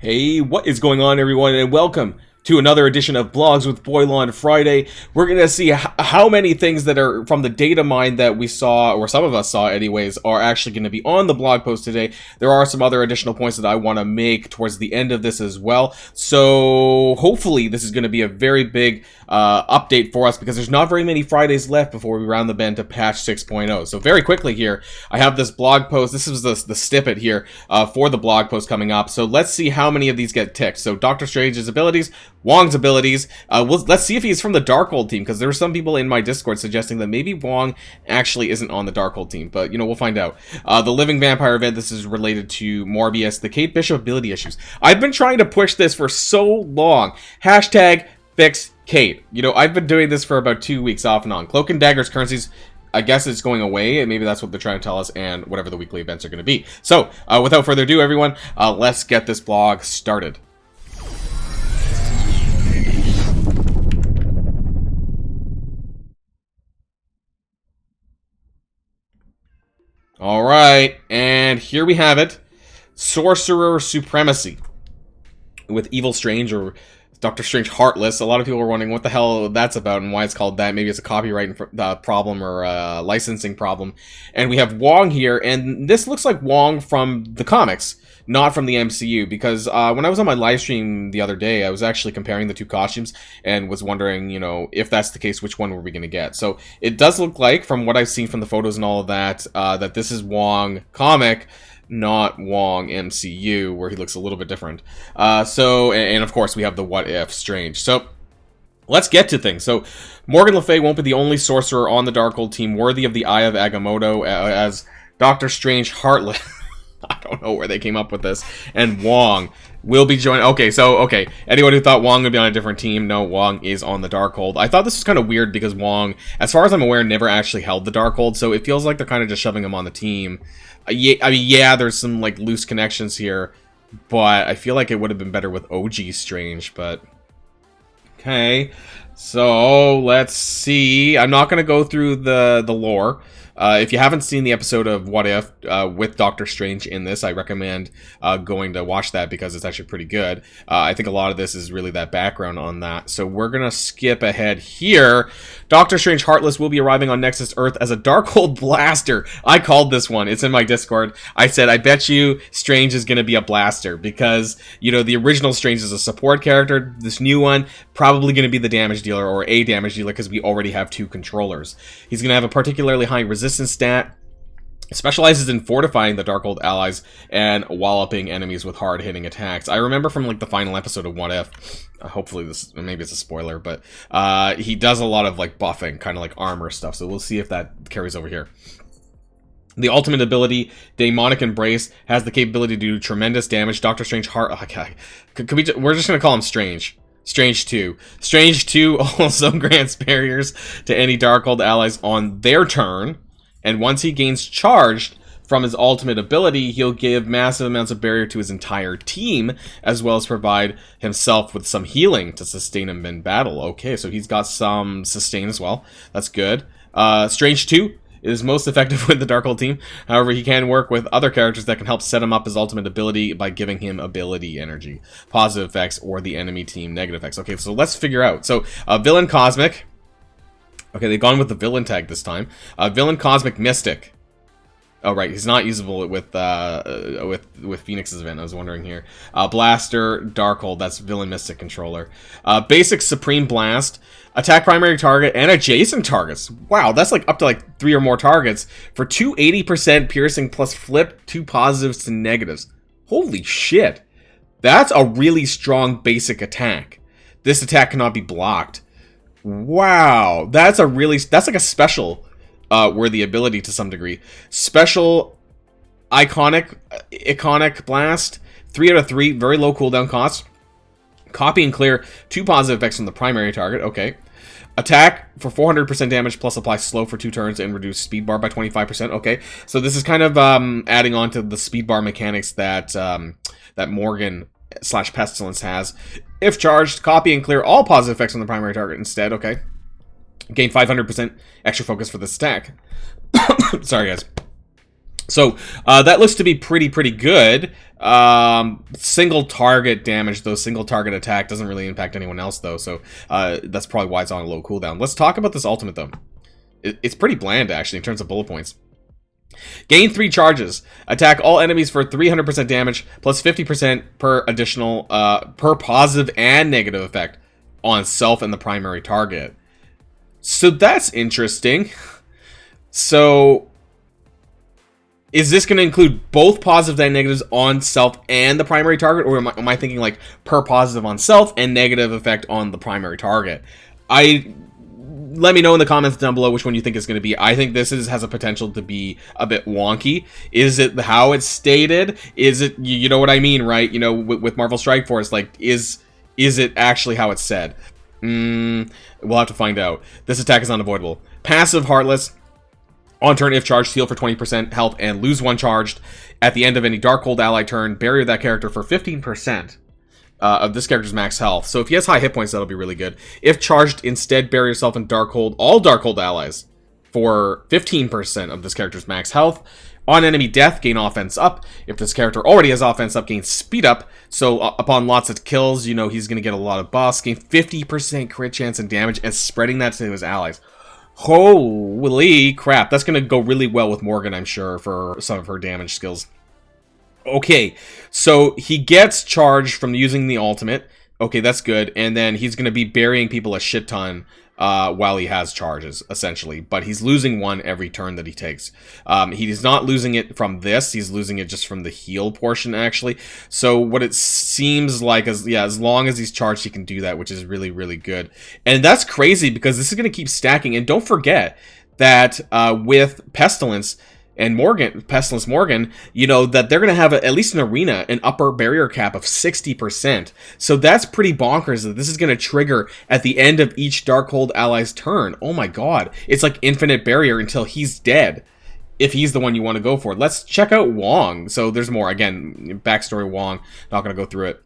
Hey, what is going on, everyone, and welcome to another edition of Blogs with Boilon Friday. We're going to see how many things that are from the data mine that we saw, or some of us saw anyways, are actually going to be on the blog post today. There are some other additional points that I want to make towards the end of this as well. So hopefully this is going to be a very big update for us, because there's not very many Fridays left before we round the bend to patch 6.0. So very quickly here, I have this blog post. This is the snippet here for the blog post coming up. So let's see how many of these get ticked. So Doctor Strange's abilities, Wong's abilities. Let's see if he's from the Darkhold team, because there were some people in my Discord suggesting that maybe Wong actually isn't on the Darkhold team, but, you know, we'll find out. The Living Vampire event, this is related to Morbius. The Kate Bishop ability issues. I've been trying to push this for so long. Hashtag fix Kate. You know, I've been doing this for about 2 weeks off and on. Cloak and Dagger's currencies, I guess it's going away, and maybe that's what they're trying to tell us, and whatever the weekly events are going to be. So, without further ado, everyone, let's get this blog started. Alright, and here we have it. Sorcerer Supremacy. With Evil Strange, or Doctor Strange Heartless. A lot of people were wondering what the hell that's about and why it's called that. Maybe it's a copyright problem or a licensing problem. And we have Wong here, and this looks like Wong from the comics, not from the MCU, because when I was on my live stream the other day, I was actually comparing the two costumes and was wondering, you know, if that's the case, which one were we going to get? So it does look like, from what I've seen from the photos and all of that, that this is Wong comic, not Wong MCU, where he looks a little bit different. And of course we have the What If Strange. So let's get to things. So Morgan Le Fay won't be the only sorcerer on the Darkhold team worthy of the Eye of Agamotto, as Doctor Strange Heartless. I don't know where they came up with this. And Wong will be joining. Okay. Anyone who thought Wong would be on a different team, no, Wong is on the Darkhold. I thought this was kind of weird because Wong, as far as I'm aware, never actually held the Darkhold, so it feels like they're kind of just shoving him on the team. Yeah, there's some like loose connections here, but I feel like it would have been better with OG Strange, but okay. So let's see. I'm not going to go through the lore. If you haven't seen the episode of What If with Doctor Strange in this, I recommend going to watch that, because it's actually pretty good. I think a lot of this is really that background on that. So we're going to skip ahead here. Doctor Strange Heartless will be arriving on Nexus Earth as a Darkhold blaster. I called this one. It's in my Discord. I said, I bet you Strange is going to be a blaster, because, you know, the original Strange is a support character. This new one, probably going to be the damage dealer, or a damage dealer, because we already have two controllers. He's going to have a particularly high resistance stat, specializes in fortifying the Darkhold allies and walloping enemies with hard-hitting attacks. I remember from like the final episode of What If, hopefully this, maybe it's a spoiler, but he does a lot of like buffing, kind of like armor stuff, so we'll see if that carries over here. The ultimate ability, Demonic Embrace, has the capability to do tremendous damage. Doctor Strange Heart... Okay. We're just going to call him Strange. Strange 2. Strange 2 also grants barriers to any Darkhold allies on their turn, and once he gains charged from his ultimate ability, he'll give massive amounts of barrier to his entire team, as well as provide himself with some healing to sustain him in battle. Okay, so he's got some sustain as well. That's good. Strange 2 is most effective with the Darkhold team. However, he can work with other characters that can help set him up his ultimate ability by giving him ability energy, positive effects, or the enemy team negative effects. Okay, so let's figure out. So, Villain Cosmic. Okay, they've gone with the villain tag this time. Villain Cosmic Mystic. Oh, right, he's not usable with Phoenix's event. I was wondering here. Blaster, Darkhold, that's Villain Mystic Controller. Basic Supreme Blast, attack primary target and adjacent targets. Wow, that's like up to like 3 or more targets for 280% piercing plus flip 2 positives to negatives. Holy shit. That's a really strong basic attack. This attack cannot be blocked. Wow, that's like a special worthy ability to some degree. Special Iconic Blast, 3 out of 3, very low cooldown cost. Copy and clear 2 positive effects from the primary target. Okay. Attack for 400% damage plus apply slow for 2 turns and reduce speed bar by 25%. Okay. So this is kind of adding on to the speed bar mechanics that that Morgan / Pestilence has. If charged, copy and clear all positive effects on the primary target instead. Okay. Gain 500% extra focus for this attack. Sorry, guys. So that looks to be pretty good. Single target damage, though. Single target attack doesn't really impact anyone else, though. So that's probably why it's on a low cooldown. Let's talk about this ultimate, though. It's pretty bland, actually, in terms of bullet points. Gain 3 charges. Attack all enemies for 300% damage, plus 50% per additional, per positive and negative effect on self and the primary target. So that's interesting. So is this going to include both positive and negatives on self and the primary target? Or am I thinking like per positive on self and negative effect on the primary target? Let me know in the comments down below which one you think it's going to be. I think this has a potential to be a bit wonky. Is it how it's stated? Is it, you know what I mean, right? You know, with Marvel Strike Force, like, is it actually how it's said? We'll have to find out. This attack is unavoidable. Passive Heartless. On turn, if charged, heal for 20% health and lose 1 charged. At the end of any Darkhold ally turn, barrier that character for 15% of this character's max health. So if he has high hit points, that'll be really good. If charged, instead bury yourself in Darkhold, all Darkhold allies, for 15% of this character's max health. On enemy death, gain offense up. If this character already has offense up, gain speed up. So upon lots of kills, you know he's going to get a lot of buffs. Gain 50% crit chance and damage, and spreading that to his allies. Holy crap, that's going to go really well with Morgan, I'm sure, for some of her damage skills. Okay, so he gets charged from using the ultimate. Okay, that's good. And then he's going to be burying people a shit ton while he has charges, essentially. But he's losing 1 every turn that he takes. He's not losing it from this. He's losing it just from the heal portion, actually. So what it seems like is, yeah, as long as he's charged, he can do that, which is really good. And that's crazy because this is going to keep stacking. And don't forget that with Pestilence and Pestilence Morgan, you know, that they're going to have, at least in Arena, an upper barrier cap of 60%. So that's pretty bonkers that this is going to trigger at the end of each Darkhold ally's turn. Oh my god. It's like infinite barrier until he's dead, if he's the one you want to go for. Let's check out Wong. So there's more. Again, backstory Wong. Not going to go through it.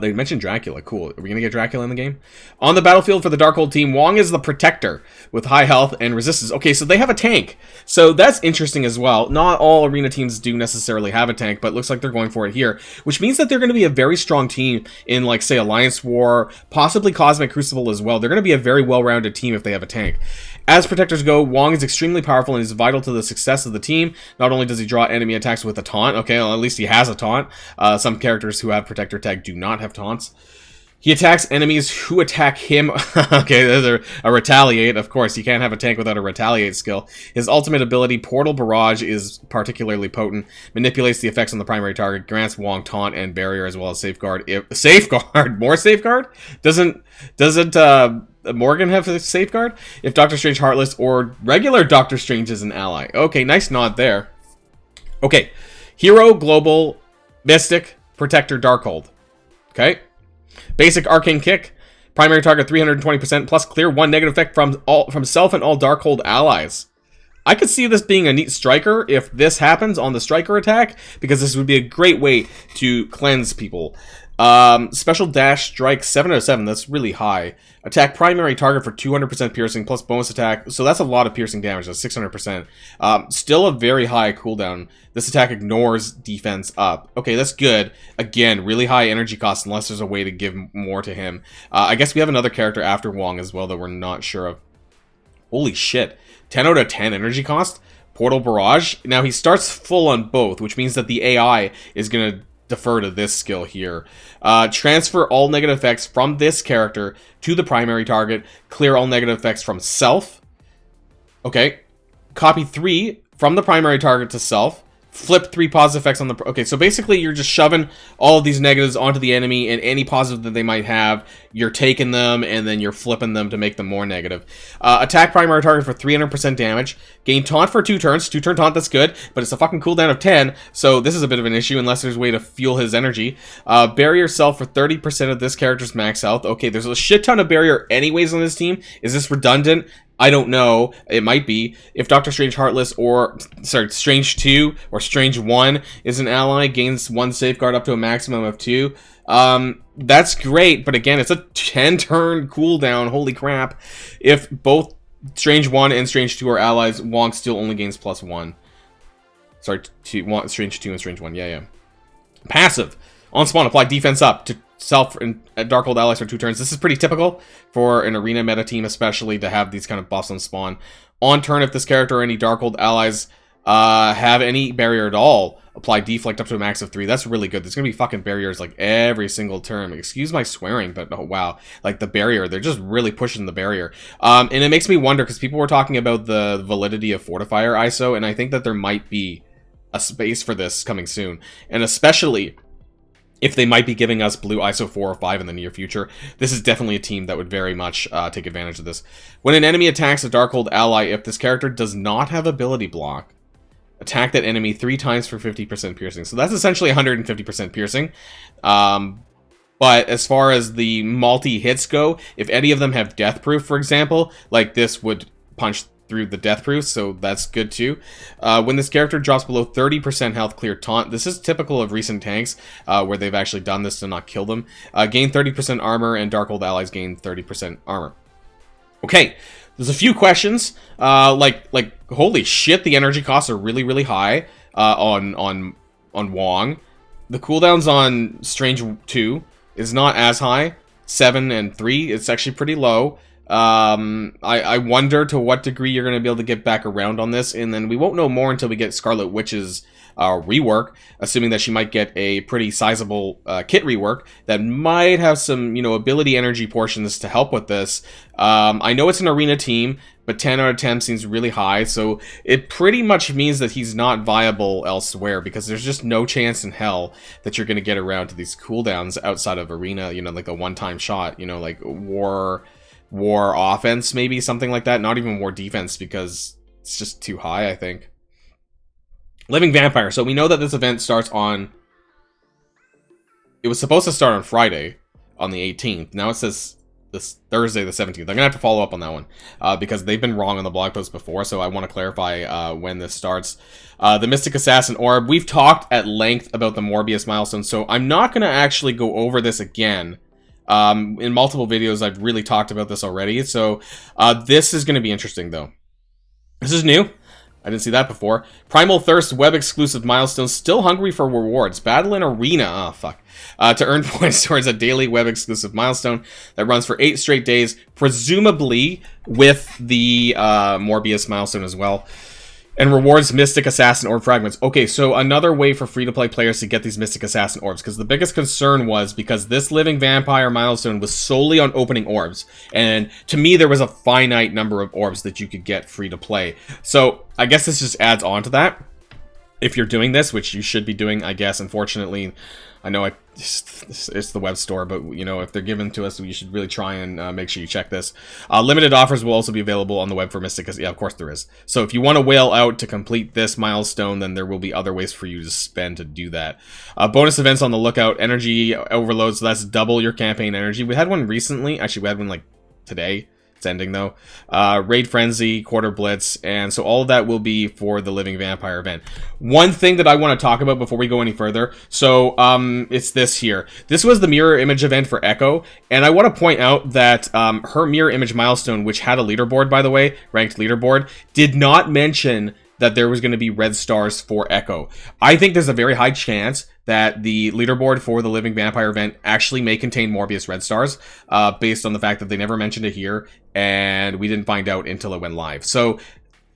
They mentioned Dracula. Cool. Are we going to get Dracula in the game? On the battlefield for the Darkhold team, Wong is the protector with high health and resistance. Okay, so they have a tank. So that's interesting as well. Not all arena teams do necessarily have a tank, but it looks like they're going for it here, which means that they're going to be a very strong team in, like, say, Alliance War, possibly Cosmic Crucible as well. They're going to be a very well-rounded team if they have a tank. As protectors go, Wong is extremely powerful and is vital to the success of the team. Not only does he draw enemy attacks with a taunt, okay, well, at least he has a taunt. Some characters who have protector tag do not have taunts. He attacks enemies who attack him. Okay, there's a retaliate. Of course, you can't have a tank without a retaliate skill. His ultimate ability, Portal Barrage, is particularly potent. Manipulates the effects on the primary target. Grants Wong taunt and barrier as well as safeguard. Safeguard? More safeguard? Doesn't Morgan have a safeguard? If Doctor Strange Heartless or regular Doctor Strange is an ally. Okay, nice nod there. Okay, Hero, Global, Mystic, Protector, Darkhold. Okay. Basic Arcane Kick. Primary target 320% plus clear 1 negative effect from self and all Darkhold allies. I could see this being a neat striker if this happens on the striker attack, because this would be a great way to cleanse people. Special dash strike 7 out of 7. That's really high. Attack primary target for 200% piercing plus bonus attack. So that's a lot of piercing damage. That's 600%. Still a very high cooldown. This attack ignores defense up. Okay, that's good. Again, really high energy cost unless there's a way to give more to him. I guess we have another character after Wong as well that we're not sure of. Holy shit. 10 out of 10 energy cost. Portal Barrage. Now he starts full on both, which means that the AI is going to defer to this skill here. Transfer all negative effects from this character to the primary target. Clear all negative effects from self. Okay. Copy 3 from the primary target to self. Flip 3 positive effects on the... Okay, so basically you're just shoving all of these negatives onto the enemy, and any positive that they might have, you're taking them, and then you're flipping them to make them more negative. Attack primary target for 300% damage. Gain taunt for 2 turns. 2-turn taunt, that's good, but it's a fucking cooldown of 10, so this is a bit of an issue unless there's a way to fuel his energy. Bury yourself for 30% of this character's max health. Okay, there's a shit ton of barrier anyways on this team. Is this redundant? I don't know. It might be. If Doctor Strange Heartless or, sorry, Strange 2 or Strange 1 is an ally, gains 1 safeguard up to a maximum of 2. That's great, but again, it's a 10-turn cooldown. Holy crap. If both Strange 1 and Strange 2 are allies, Wong still only gains +1. Sorry, Strange 2 and Strange 1. Yeah. Passive. On spawn, apply defense up to self and Darkhold allies for 2 turns. This is pretty typical for an arena meta team, especially to have these kind of buffs on spawn. On turn, if this character or any Darkhold allies have any barrier at all, apply deflect up to a max of 3. That's really good. There's gonna be fucking barriers like every single turn. Excuse my swearing, but oh wow, like the barrier, they're just really pushing the barrier. And it makes me wonder, because people were talking about the validity of Fortifier ISO, and I think that there might be a space for this coming soon, and especially if they might be giving us blue ISO 4 or 5 in the near future. This is definitely a team that would very much take advantage of this. When an enemy attacks a Darkhold ally, if this character does not have ability block, attack that enemy 3 times for 50% piercing. So that's essentially 150% piercing. But as far as the multi-hits go, if any of them have death proof, for example, like this would punch through the death proof, so that's good too. When this character drops below 30% health, clear taunt. This is typical of recent tanks where they've actually done this to not kill them. Gain 30% armor, and Darkhold allies gain 30% armor. Okay, there's a few questions. Like holy shit, the energy costs are really, really high on Wong. The cooldowns on Strange 2 is not as high. 7 and 3, it's actually pretty low. I wonder to what degree you're going to be able to get back around on this, and then we won't know more until we get Scarlet Witch's rework, assuming that she might get a pretty sizable kit rework that might have some, ability energy portions to help with this. I know it's an arena team, but 10 out of 10 seems really high, so it pretty much means that he's not viable elsewhere, because there's just no chance in hell that you're going to get around to these cooldowns outside of arena, like a one-time shot, like war offense, maybe something like that. Not even war defense, because it's just too high, I think. Living Vampire. So we know that this event starts on... It was supposed to start on Friday, on the 18th. Now it says this Thursday, the 17th. I'm going to have to follow up on that one, because they've been wrong on the blog post before, so I want to clarify when this starts. The Mystic Assassin Orb. We've talked at length about the Morbius milestone, so I'm not going to actually go over this again. In multiple videos, I've really talked about this already, so this is going to be interesting, though. This is new. I didn't see that before. Primal Thirst web-exclusive milestone. Still hungry for rewards. Battle in Arena. Oh, fuck. To earn points towards a daily web-exclusive milestone that runs for 8 straight days, presumably with the Morbius milestone as well. And rewards Mystic Assassin Orb fragments. Okay, so another way for free-to-play players to get these Mystic Assassin Orbs, because the biggest concern was because this Living Vampire milestone was solely on opening orbs, and to me there was a finite number of orbs that you could get free-to-play. So I guess this just adds on to that. If you're doing this, which you should be doing, I guess, unfortunately, I know it's the web store, but, if they're given to us, you should really try and make sure you check this. Limited offers will also be available on the web for Mystic. Yeah, of course there is. So if you want to whale out to complete this milestone, then there will be other ways for you to spend to do that. Bonus events on the lookout. Energy overload, so that's double your campaign energy. We had one recently. Actually, we had one, today. Ending though. Raid Frenzy, Quarter Blitz, and so all of that will be for the Living Vampire event. One thing that I want to talk about before we go any further, so it's this here. This was the mirror image event for Echo, and I want to point out that her mirror image milestone, which had a leaderboard, by the way, ranked leaderboard, did not mention that there was going to be red stars for Echo. I think there's a very high chance that the leaderboard for the Living Vampire event actually may contain Morbius red stars, based on the fact that they never mentioned it here, and we didn't find out until it went live. So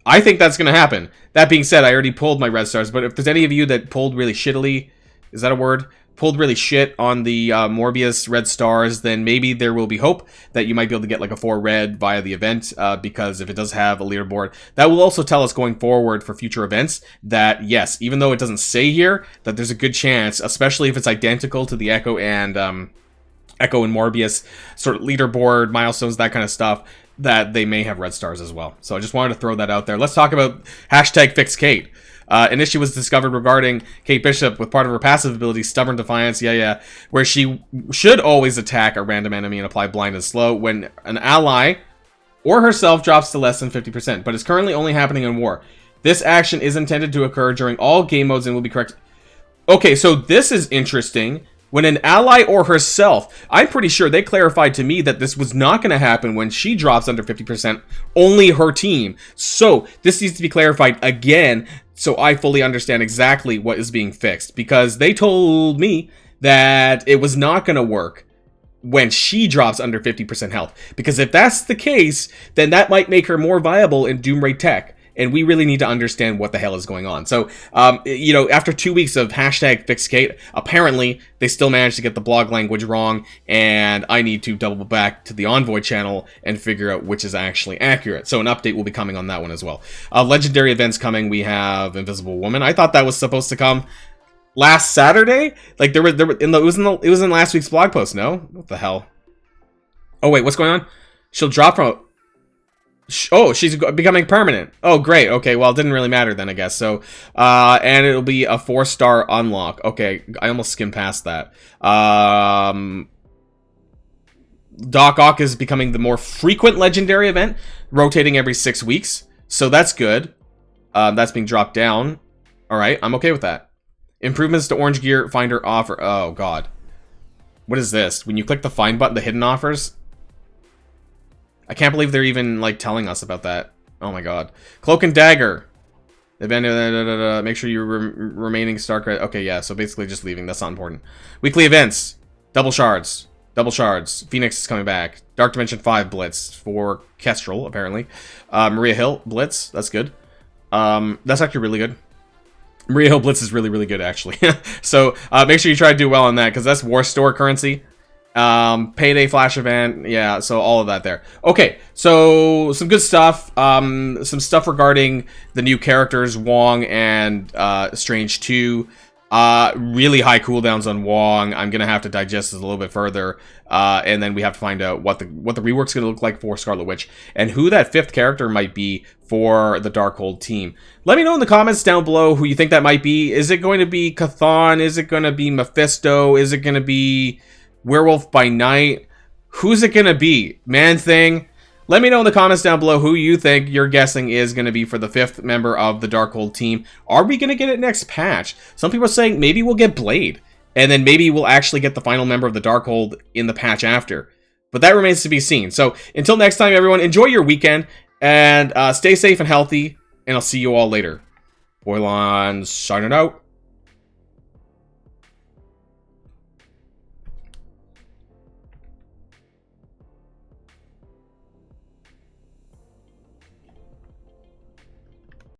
I think that's going to happen. That being said, I already pulled my red stars, but if there's any of you that pulled really shittily, is that a word? Pulled really shit on the Morbius red stars, then maybe there will be hope that you might be able to get a 4 red via the event, because if it does have a leaderboard, that will also tell us going forward for future events that, yes, even though it doesn't say here, that there's a good chance, especially if it's identical to the Echo and Morbius sort of leaderboard, milestones, that kind of stuff, that they may have red stars as well. So I just wanted to throw that out there. Let's talk about #FixKate. An issue was discovered regarding Kate Bishop with part of her passive ability, Stubborn Defiance, where she should always attack a random enemy and apply Blind and Slow when an ally or herself drops to less than 50%, but is currently only happening in war. This action is intended to occur during all game modes and will be correct. Okay, so this is interesting. When an ally or herself, I'm pretty sure they clarified to me that this was not going to happen when she drops under 50%, only her team. So this needs to be clarified again. so I fully understand exactly what is being fixed, because they told me that it was not going to work when she drops under 50% health, because if that's the case, then that might make her more viable in Doomray Tech, and we really need to understand what the hell is going on. So, you know, after 2 weeks of hashtag fix Kate, apparently they still managed to get the blog language wrong, and I need to double back to the Envoy channel and figure out which is actually accurate. So an update will be coming on that one as well. Legendary events coming. We have Invisible Woman. I thought that was supposed to come last Saturday. Like it was in last week's blog post. No, what the hell? Oh wait, what's going on? She'll drop from. Oh, she's becoming permanent. Oh, great. Okay, well, it didn't really matter then, I guess. So, and it'll be a 4-star unlock. Okay, I almost skimmed past that. Doc Ock is becoming the more frequent legendary event, rotating every 6 weeks. So that's good. That's being dropped down. All right, I'm okay with that. Improvements to Orange Gear Finder offer. Oh, God. What is this? When you click the find button, the hidden offers? I can't believe they're even, like, telling us about that. Oh my god. Cloak and Dagger. Make sure you're remaining star credit. Okay, yeah, so basically just leaving. That's not important. Weekly events. Double shards. Double shards. Phoenix is coming back. Dark Dimension 5 Blitz for Kestrel, apparently. Maria Hill Blitz. That's good. That's actually really good. Maria Hill Blitz is really, really good, actually. So, make sure you try to do well on that, because that's War Store currency. Payday Flash event, yeah, so all of that there. Okay, so some good stuff. Some stuff regarding the new characters, Wong and Strange 2. Really high cooldowns on Wong. I'm gonna have to digest this a little bit further, and then we have to find out what the rework's gonna look like for Scarlet Witch, and who that 5th character might be for the Darkhold team. Let me know in the comments down below who you think that might be. Is it going to be Chthon? Is it going to be Mephisto? Is it going to be Werewolf by Night? Who's it gonna be? Man-Thing? Let me know in the comments down below who you think you're guessing is gonna be for the 5th member of the Darkhold team. Are we gonna get it next patch? Some people are saying maybe we'll get Blade, and then maybe we'll actually get the final member of the Darkhold in the patch after. But that remains to be seen. So until next time, everyone, enjoy your weekend, and stay safe and healthy, and I'll see you all later. Boilon signing out.